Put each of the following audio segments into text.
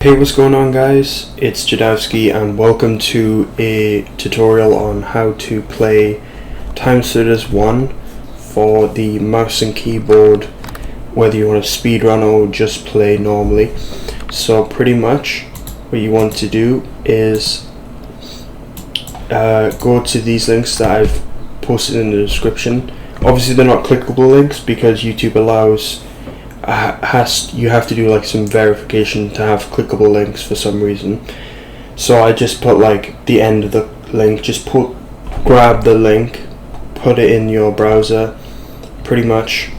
Hey, what's going on guys? It's Jadowski and welcome to a tutorial on how to play TimeSplitters 1 for the mouse and keyboard, whether you want to speedrun or just play normally. So pretty much what you want to do is go to these links that I've posted in the description. Obviously they're not clickable links because YouTube allows you have to do like some verification to have clickable links for some reason. So I just put like the end of the link, grab the link, put it in your browser. Pretty much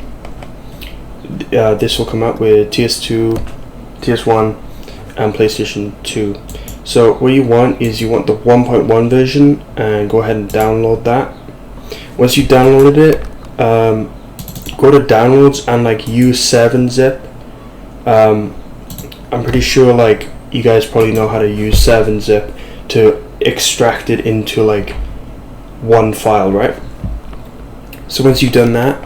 this will come up with TS2, TS1 and PlayStation 2. So what you want the 1.1 version, and go ahead and download that. Once you downloaded it, go to downloads and like use 7-zip. I'm pretty sure like you guys probably know how to use 7-zip to extract it into like one file, right? So once you've done that,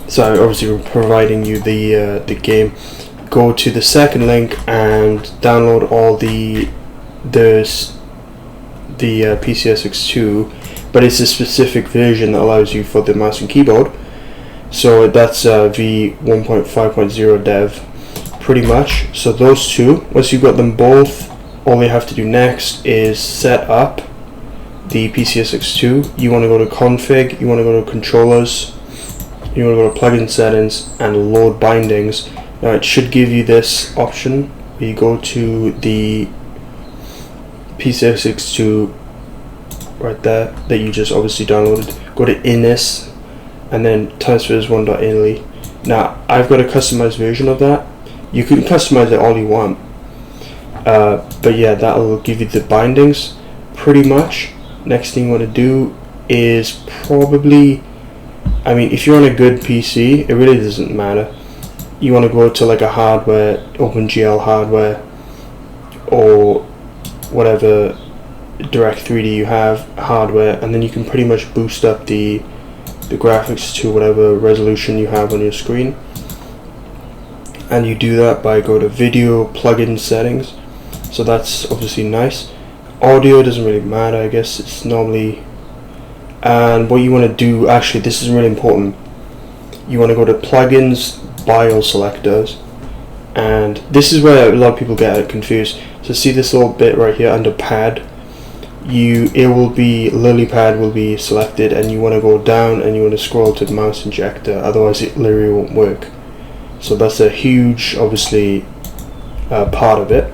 so obviously we're providing you the game, go to the second link and download all the PCSX2, but it's a specific version that allows you for the mouse and keyboard. So that's v1.5.0 dev pretty much. So those two, once you've got them both, all you have to do next is set up the PCSX2. You want to go to config, you want to go to controllers, you want to go to plugin settings and load bindings. Now it should give you this option where you go to the PCSX2 right there that you just obviously downloaded, go to inis and then TimeSplitters 1.ini. Now I've got a customized version of that. You can customize it all you want, but yeah, that'll give you the bindings pretty much. Next thing you want to do is probably, I mean, if you're on a good PC, it really doesn't matter. You want to go to like a hardware, OpenGL hardware or whatever Direct 3D you have hardware, and then you can pretty much boost up the graphics to whatever resolution you have on your screen. And you do that by go to video plugin settings. So that's obviously nice. Audio doesn't really matter, I guess it's normally. And what you want to do, actually this is really important, you want to go to plugins BIOS selectors, and this is where a lot of people get confused. So see this little bit right here under pad, lily pad will be selected, and you want to go down and you want to scroll to the mouse injector, otherwise it literally won't work. So that's a huge obviously part of it.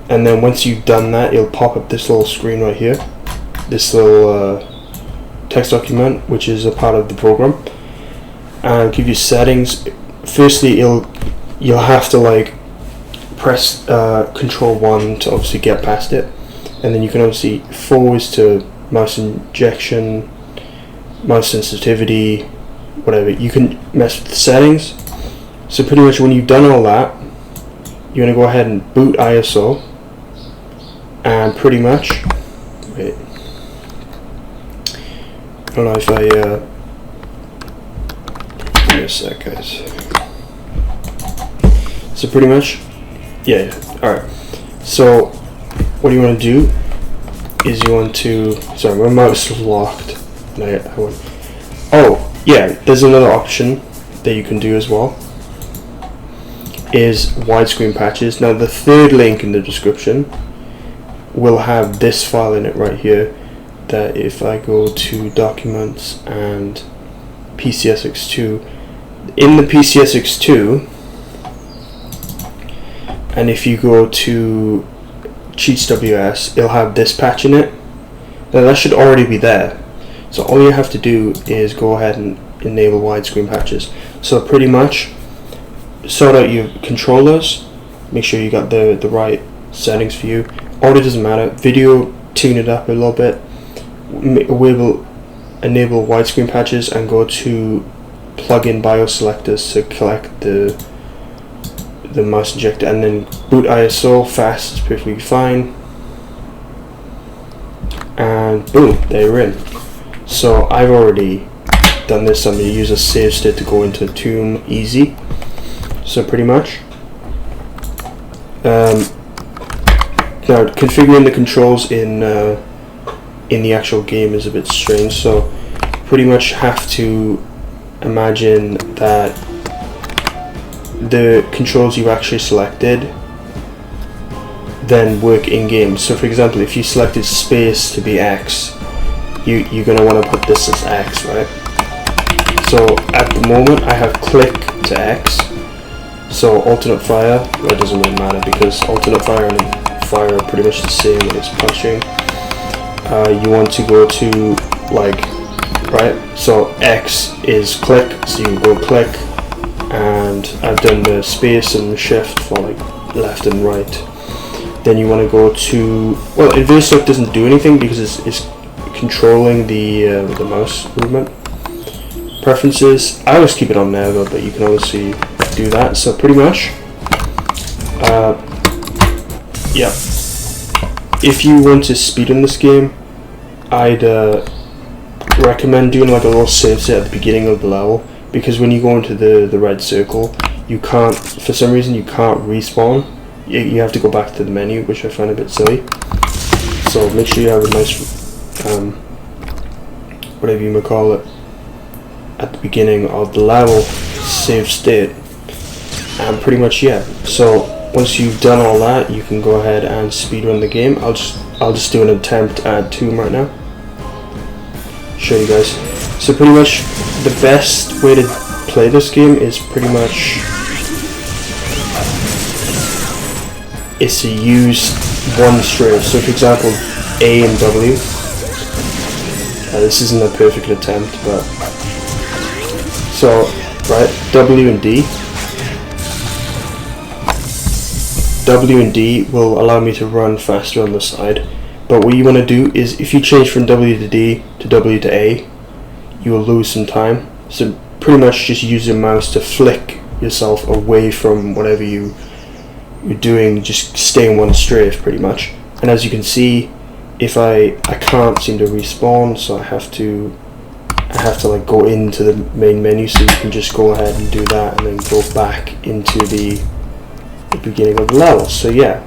And then once you've done that, it'll pop up this little screen right here, this little text document which is a part of the program, and it'll give you settings. Firstly you'll have to like press control 1 to obviously get past it. And then you can obviously forward to mouse injection, mouse sensitivity, whatever. You can mess with the settings. So pretty much when you've done all that, you want to go ahead and boot ISO, and pretty much, wait, I don't know if I, give me a sec guys. So pretty much, yeah, alright. So what you want to do is you want to, sorry, my mouse is locked. Oh yeah, there's another option that you can do as well, is widescreen patches. Now the third link in the description will have this file in it right here, that if I go to documents and PCSX2, in the PCSX2, and if you go to CheatsWS, it'll have this patch in it. Now that should already be there, so all you have to do is go ahead and enable widescreen patches. So pretty much sort out your controllers, make sure you got the right settings for you. Audio doesn't matter, video tune it up a little bit. We will enable widescreen patches and go to plugin BIOS selectors to collect the mouse injector, and then boot ISO fast is perfectly fine, and boom, there you're in. So I've already done this. I'm going to use a save state to go into Tune easy. So pretty much Now configuring the controls in the actual game is a bit strange, so pretty much have to imagine that the controls you've actually selected then work in game. So for example, if you selected space to be X, you're going to want to put this as X, right? So at the moment I have click to X, so alternate fire, well, it doesn't really matter because alternate fire and fire are pretty much the same when it's punching. You want to go to like, right, so X is click, so you go click, and I've done the space and shift for like left and right. Then you want to go to, well, inverse select doesn't do anything because it's controlling the mouse movement. Preferences, I always keep it on never, but you can obviously do that. So pretty much, yeah. If you want to speed in this game, I'd recommend doing like a little save state at the beginning of the level, because when you go into the red circle, you can't, for some reason, you can't respawn. You have to go back to the menu, which I find a bit silly. So make sure you have a nice, whatever you may call it, at the beginning of the level save state. And pretty much, yeah. So once you've done all that, you can go ahead and speedrun the game. I'll just do an attempt at Tomb right now. Show you guys. So pretty much the best way to play this game is pretty much is to use one strafe. So for example, A and W. This isn't a perfect attempt, but so right, W and D. W and D will allow me to run faster on the side, but what you want to do is if you change from W to D to W to A, you will lose some time. So pretty much just use your mouse to flick yourself away from whatever you're doing, just stay in one strafe pretty much. And as you can see, if I can't seem to respawn, so I have to like go into the main menu, so you can just go ahead and do that and then go back into the beginning of the level. So yeah,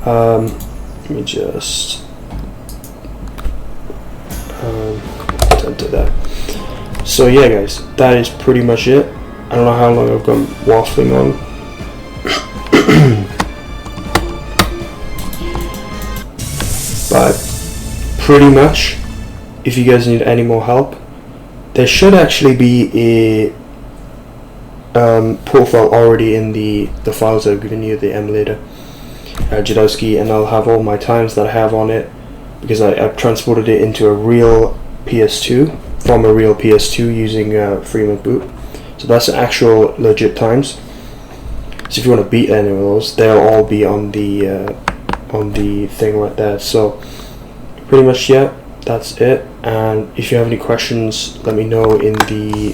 let me just enter that. So yeah guys, that is pretty much it. I don't know how long I've gone waffling on. But pretty much, if you guys need any more help, there should actually be a profile already in the files I've given you, the emulator Jadowski, and I'll have all my times that I have on it, because I've transported it into a real PS2 from a real PS2 using Freeman Boot. So that's actual legit times. So if you want to beat any of those, they'll all be on the thing right there. So pretty much, yeah, that's it. And if you have any questions, let me know in the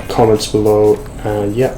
comments below. And yeah.